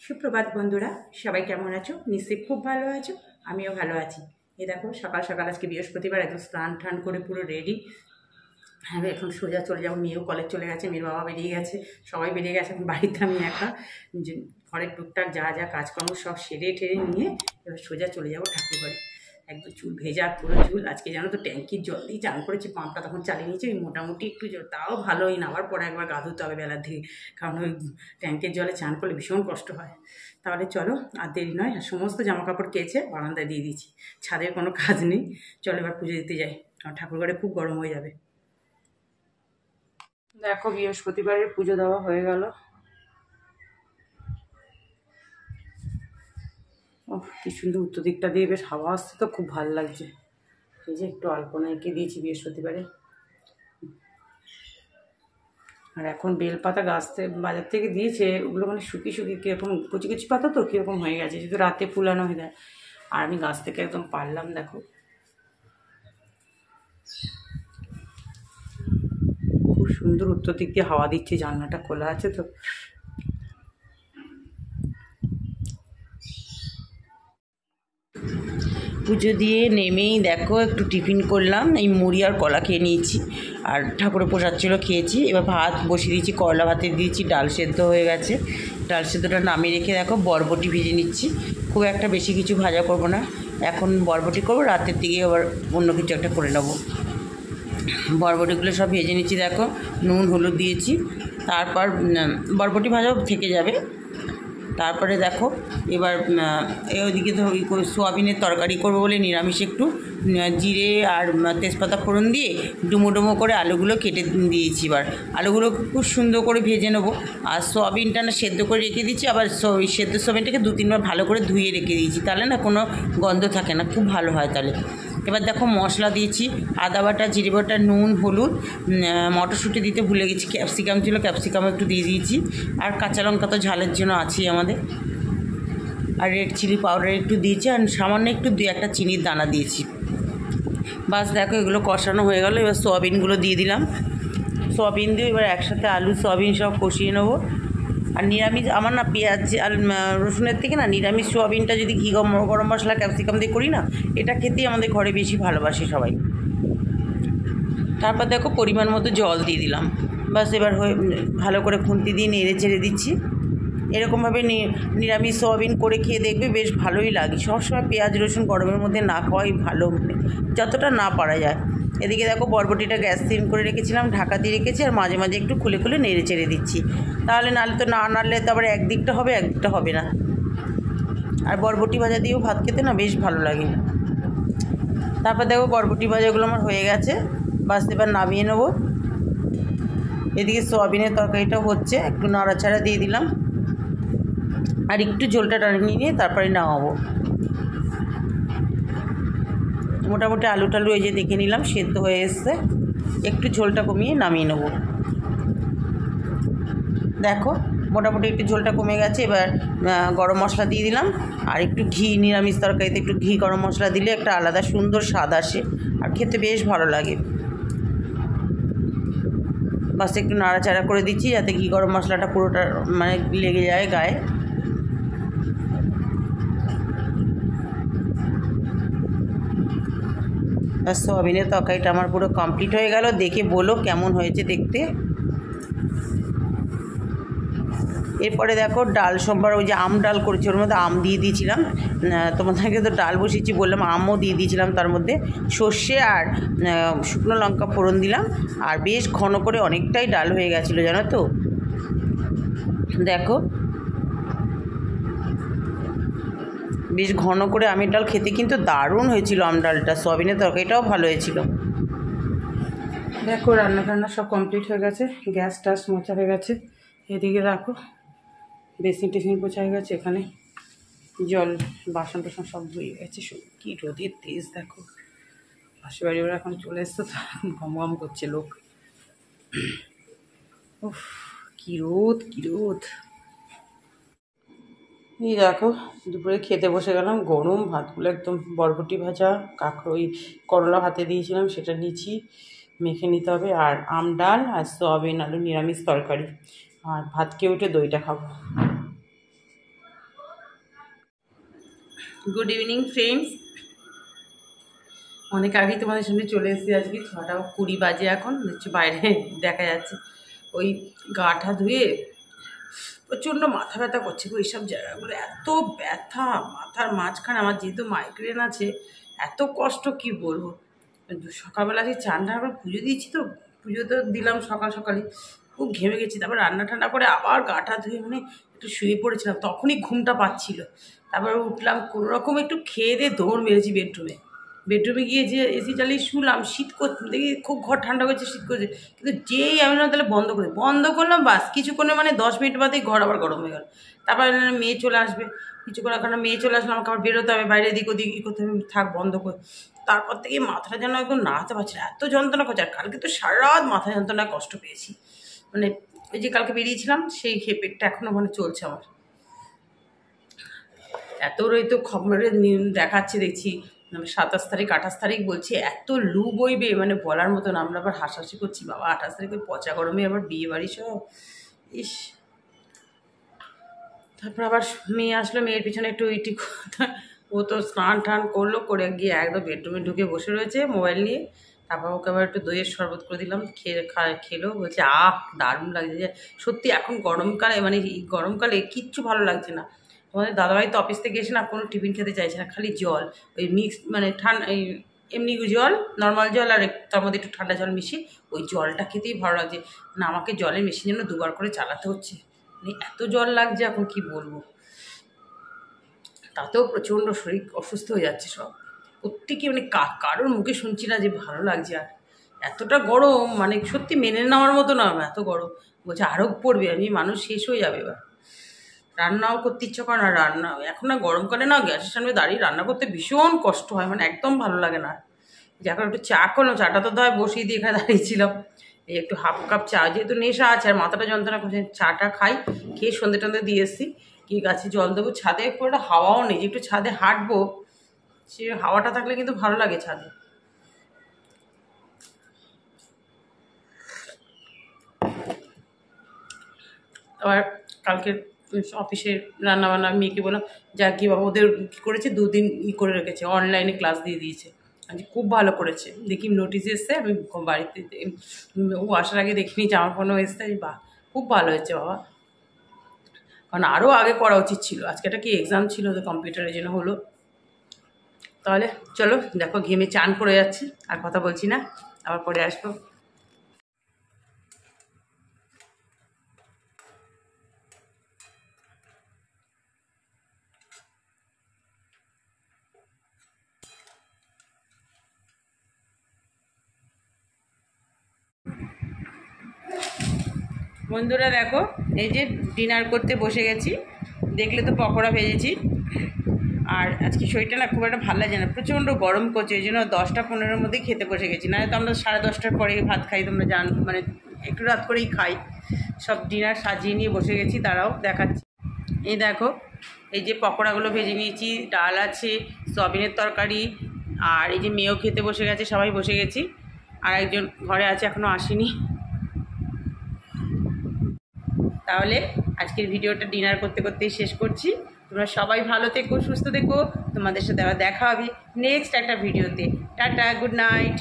সুপ্রভাত বন্ধুরা, সবাই কেমন আছো? নিশ্চয়ই খুব ভালো আছো। আমিও ভালো আছি। এই দেখো, সকাল সকাল আজকে বৃহস্পতিবার, একদম স্নান টান করে পুরো রেডি। হ্যাঁ, এখন সোজা চলে যাবো। মেয়েও কলেজ চলে গেছে, মেয়ের বাবা বেরিয়ে গেছে, সবাই বেরিয়ে গেছে। এখন বাড়িতে আমি একা। ঘরের টুকটাক যা যা কাজকর্ম সব সেরে ঠেরে নিয়ে এবার সোজা চলে যাবো ঠাকুর বাড়ি। একদম চুল ভেজা, পুরো চুল। আজকে জানো তো ট্যাঙ্কির জল দিয়ে চান করেছি, পাম্পটা তখন চালিয়ে নিয়েছি। ওই মোটামুটি একটু জল, তাও ভালোই নামার পরে একবার গা ধুতে হবে বেলার দিকে, কারণ ওই ট্যাঙ্কের জলে চান করলে ভীষণ কষ্ট হয়। তাহলে চলো, আর দেরি নয়। আর সমস্ত জামা কাপড় কেচে বারান্দায় দিয়ে দিয়েছি, ছাদের কোনো কাজ নেই। চলো এবার পুজো দিতে যাই, কারণ ঠাকুরঘরে খুব গরম হয়ে যাবে। দেখো, বৃহস্পতিবারের পুজো দেওয়া হয়ে গেল। ও কি সুন্দর, উত্তর দিকটা দিয়ে বেশ হাওয়া আসছে, তো খুব ভালো লাগছে। এই যে একটু আলপনা এঁকে দিয়েছি বৃহস্পতিবারে। আর এখন বেলপাতা বাজার থেকে দিয়েছে, ওগুলো মানে শুকিয়ে শুকিয়ে কীরকম কুচি কুচি পাতা, তো কীরকম হয়ে গেছে, যদি রাতে ফুলানো হয়ে যায়। আর আমি গাছ থেকে একদম পারলাম, দেখো খুব সুন্দর উত্তর দিক দিয়ে হাওয়া দিচ্ছে, জানলাটা খোলা আছে তো। পুজো দিয়ে নেমেই দেখো একটু টিফিন করলাম, এই মুড়ি আর কলা খেয়ে নিয়েছি। আর ঠাকুরের প্রসাদ ছিল, খেয়েছি। এবার ভাত বসিয়ে দিয়েছি, করলা ভাতে দিয়েছি, ডাল সেদ্ধ হয়ে গেছে। ডাল সেদ্ধটা নামিয়ে রেখে দেখো বরবটি ভেজে নিচ্ছি। খুব একটা বেশি কিছু ভাজা করব না, এখন বরবটি করবো, রাতের দিকে আবার অন্য কিছু একটা করে নেবো। বরবটিগুলো সব ভেজে নিচ্ছি, দেখো নুন হলুদ দিয়েছি। তারপর বরবটি ভাজাও থেকে যাবে। তারপরে দেখো এবার ওইদিকে তো সোয়াবিনের তরকারি করবো বলে নিরামিষ একটু জিরে আর তেজপাতা ফোড়ন দিয়ে ডুমো ডুমো করে আলুগুলো কেটে দিয়েছি। এবার আলুগুলো খুব সুন্দর করে ভেজে নেবো। আর সোয়াবিনটা না সেদ্ধ করে রেখে দিয়েছি, আবার সেদ্ধ সোয়াবিনটাকে 2-3 বার ভালো করে ধুয়ে রেখে দিয়েছি, তাহলে না কোনো গন্ধ থাকে না, খুব ভালো হয় তাহলে। এবার দেখো মশলা দিয়েছি, আদা বাটা, জিরে বাটা, নুন, হলুদ, মটরশুঁটি দিতে ভুলে গেছি, ক্যাপসিকাম ছিল, ক্যাপসিকাম একটু দিয়ে দিয়েছি। আর কাঁচা লঙ্কা তো ঝালের জন্য আছেই আমাদের। আর রেড চিলি পাউডার একটু দিয়েছি, আর সামান্য একটু 2-1টা চিনির দানা দিয়েছি। বাস দেখো এগুলো কষানো হয়ে গেল। এবার সোয়াবিনগুলো দিয়ে দিলাম। সোয়াবিন দিয়ে এবার একসাথে আলু সোয়াবিন সব কষিয়ে নেবো। আর নিরামিষ আমার না পেঁয়াজ আর রসুনের থেকে না নিরামিষ সোয়াবিনটা যদি ঘি গরম মশলা ক্যাপসিকাম দিয়ে করি না, এটা খেতেই আমাদের ঘরে বেশি ভালোবাসে সবাই। তারপর দেখো পরিমাণ মতো জল দিয়ে দিলাম। বাস এবার ভালো করে খুন্তি দিয়ে নেড়ে চেড়ে দিচ্ছি। এরকমভাবে নিরামিষ সোয়াবিন করে খেয়ে দেখবে, বেশ ভালোই লাগে। সবসময় পেঁয়াজ রসুন গরমের মধ্যে না খাওয়াই ভালো, যতটা না পারা যায়। এদিকে দেখো বরবটিটা গ্যাস সিম করে রেখেছিলাম, ঢাকা দিয়ে রেখেছি, আর মাঝে মাঝে একটু খুলে খুলে নেড়ে চেড়ে দিচ্ছি। তাহলে নাহলে তো না নাড়লে তো আবার একদিকটা হবে, একদিকটা হবে না। আর বরবটি ভাজা দিয়েও ভাত খেতে না বেশ ভালো লাগে। তারপর দেখো বরবটি ভাজাগুলো আমার হয়ে গেছে, বাস এবার নামিয়ে নেবো। এদিকে সোয়াবিনের তরকারিটা হচ্ছে, একটু নাড়াচাড়া দিয়ে দিলাম, আর একটু ঝোলটা টানিয়ে নিয়ে তারপরে নামাবো। মোটামুটি আলু টালু এই যে দেখে নিলাম সেদ্ধ হয়ে এসছে, একটু ঝোলটা কমিয়ে নামিয়ে নেব। দেখো মোটামুটি একটু ঝোলটা কমে গেছে। এবার গরম মশলা দিয়ে দিলাম, আর একটু ঘি, নিরামিষ তরকারিতে একটু ঘি গরম মশলা দিলে একটা আলাদা সুন্দর স্বাদ আসে, আর খেতে বেশ ভালো লাগে। বাস একটু নাড়াচাড়া করে দিচ্ছি যাতে ঘি গরম মশলাটা পুরোটা মানে লেগে যায় গায়ে। আর সোয়াবিনের তরকারিটা আমার পুরো কমপ্লিট হয়ে গেল। দেখে বলো কেমন হয়েছে দেখতে। এরপরে দেখো ডাল সোমবার, ওই যে আম ডাল করেছি, ওর মধ্যে আম দিয়ে দিয়েছিলাম। তোমাদেরকে তো ডাল বসিয়েছি বললাম, আমও দিয়ে দিয়েছিলাম তার মধ্যে। সর্ষে আর শুকনো লঙ্কা ফোড়ন দিলাম, আর বেশ ঘন করে অনেকটাই ডাল হয়ে গেছিলো জানো তো। দেখো বেশ ঘন করে আমের ডাল খেতে কিন্তু দারুণ হয়েছিল। আম ডালটা, সয়াবিনের তরকারিটাও ভালো হয়েছিল। দেখো রান্না টান্না সব কমপ্লিট হয়ে গেছে, গ্যাস টাস মোছা হয়ে গেছে। এদিকে দেখো বেসিন টেসিন পোছা হয়ে গেছে, এখানে জল বাসন টাসন সব ধুয়ে গেছে। কী রোদের তেজ দেখো। পাশে বাড়ি ওরা এখন চলে এসছে, তো গম গম করছে লোক। উফ কী রোদ, কী রোদ। এই দেখো দুপুরে খেতে বসে গেলাম, গরম ভাতগুলো একদম বরবটি ভাজা, ওই করলা ভাতে দিয়েছিলাম সেটা নিয়েছি, মেখে নিতে হবে। আর আম ডাল আর সোয়াবিন আলু নিরামিষ তরকারি, আর ভাত খেয়ে উঠে দইটা খাবো। গুড ইভিনিং ফ্রেন্ডস, অনেক আগেই তোমাদের সামনে চলে এসেছি। আজকে 6:20 বাজে, এখন হচ্ছে বাইরে দেখা যাচ্ছে। ওই গাটা ধুয়ে প্রচণ্ড মাথা ব্যথা করছে গো, এইসব জায়গাগুলো এত ব্যথা, মাথার মাঝখানে আমার যেহেতু মাইগ্রেন আছে, এত কষ্ট কি বলবো। সকালবেলা আজকে চান টান করে পুজো দিয়েছি, তো পুজো তো দিলাম সকাল সকালে, খুব ঘেমে গেছি। তারপর রান্না টান্না করে আবার গাটা ধুয়ে মানে একটু শুয়ে পড়েছিলাম, তখনই ঘুমটা পাচ্ছিল। তারপরে উঠলাম, কোনো রকম একটু খেয়ে দিয়ে দৌড় মেরেছি বেডরুমে গিয়ে যে এসি চালিয়ে শুলাম। শীত করছে, দেখি খুব ঘর ঠান্ডা করছে, শীত করছে, কিন্তু যেই আমি না তাহলে বন্ধ করলাম, বাস কিছুক্ষণে মানে 10 মিনিট বাদেই ঘর আবার গরম হয়ে গেল। তারপর মেয়ে চলে আসবে কিছুক্ষণ, এখন মেয়ে চলে আসলে আমাকে আবার বেরোতে হবে বাইরে, এদিক ওদিক ই করতে হবে, থাক বন্ধ করে। তারপর থেকে মাথাটা যেন একদম নাড়াতে পারছি না, এত যন্ত্রণা করছে। আর কালকে তো সারা রাত মাথা যন্ত্রণায় কষ্ট পেয়েছি, মানে ওই যে কালকে বেরিয়েছিলাম সেই পেটটা এখনও মানে চলছে আমার। এত তো খবরে দেখাচ্ছে, দেখছি 27 তারিখ 28 তারিখ বলছে, এত লু বইবে মানে বলার মতন। আমরা আবার হাসাহাসি করছি, বাবা 28 তারিখে পচা গরমে আবার বিয়ে বাড়ি সব, ইস। তারপর আবার মেয়ে আসলো, মেয়ের পিছনে একটু ইটি, ও তো স্নান টান করলো, করে গিয়ে একদম বেডরুমে ঢুকে বসে রয়েছে মোবাইল নিয়ে। তারপর ওকে আবার একটু দইয়ের শরবত করে দিলাম, খেলো, বলছে দারুণ লাগছে। যে সত্যি এখন গরমকালে মানে এই গরমকালে কিচ্ছু ভালো লাগছে না। তোমাদের দাদাভাই তো অফিস থেকে এসে না কোনো টিফিন খেতে চাইছে না, খালি জল, ওই মিক্স মানে ঠান্ডা, এই এমনি জল, নর্মাল জল, আর তার মধ্যে একটু ঠান্ডা জল মিশিয়ে ওই জলটা খেতেই ভালো লাগছে না। আমাকে জলের মেশিন যেন 2বার করে চালাতে হচ্ছে, মানে এত জল লাগছে এখন কি বলবো। তাতেও প্রচণ্ড শরীর অসুস্থ হয়ে যাচ্ছে সব, প্রত্যেকে মানে কারোর মুখে শুনছি না যে ভালো লাগছে। আর এতটা গরম মানে সত্যি মেনে নেওয়ার মতো না, এত গরম। বলছে আরও পড়বে, আমি মানুষ শেষ হয়ে যাবে এবার। রান্নাও করতে ইচ্ছা করে না, রান্না এখন না গরমকালে না গ্যাসের সামনে দাঁড়িয়ে রান্না করতে ভীষণ কষ্ট হয়, মানে একদম ভালো লাগে না। যে এখন একটু চা করলাম, চাটা তো ধর বসিয়ে দিয়ে এখানে দাঁড়িয়েছিলাম, এই একটু হাফ কাপ চা, যেহেতু নেশা আছে আর মাথাটা যন্ত্রণা করছে, চাটা খাই, খেয়ে সন্ধ্যে টন্ধে দিয়ে এসেছি। কি গাছে জল দেবো, ছাদে খুব একটা হাওয়াও নেই যে একটু ছাদে হাঁটবো, সে হাওয়াটা থাকলে কিন্তু ভালো লাগে ছাদে। আবার কালকে অফিসে রান্নাবান্না মেয়েকে বললাম, যা কি বাবা ওদের কী করেছে, 2 দিন করে রেখেছে, অনলাইনে ক্লাস দিয়ে দিয়েছে। আজ খুব ভালো করেছে, দেখি নোটিশ এসছে, আমি বাড়িতে ও আসার আগে দেখিনি যে আমার ফোনও এসছে, বাহ খুব ভালো হয়েছে বাবা। কারণ আরও আগে করা উচিত ছিল, আজকে একটা কি এক্সাম ছিল তো কম্পিউটারের জন্য হলো। তাহলে চলো, দেখো ঘেমে চান করে যাচ্ছি, আর কথা বলছি না, আবার পরে আসবো। বন্ধুরা দেখো, এই যে ডিনার করতে বসে গেছি, দেখলে তো পকোড়া ভেজেছি। আর আজকে শরীরটা না খুব একটা ভালো লাগে না, প্রচণ্ড গরম করছে, এই জন্য 10টা-15-এর মধ্যেই খেতে বসে গেছি। না তো আমরা 10:30টার পরে ভাত খাই, তোমরা মানে একটু রাত করেই খাই। সব ডিনার সাজিয়ে নিয়ে বসে গেছি, তারাও দেখাচ্ছি। এই দেখো, এই যে পকোড়াগুলো ভেজে নিয়েছি, ডাল আছে, সয়াবিনের তরকারি, আর এই যে মেয়েও খেতে বসে গেছে, সবাই বসে গেছি। আর একজন ঘরে আছে, এখনও আসেনি। তাহলে আজকের ভিডিওটা ডিনার করতে করতেই শেষ করছি। তোমরা সবাই ভালো থেকো, সুস্থ থেকো, তোমাদের সাথে আবার দেখা হবে নেক্সট একটা ভিডিওতে। Tata, good night.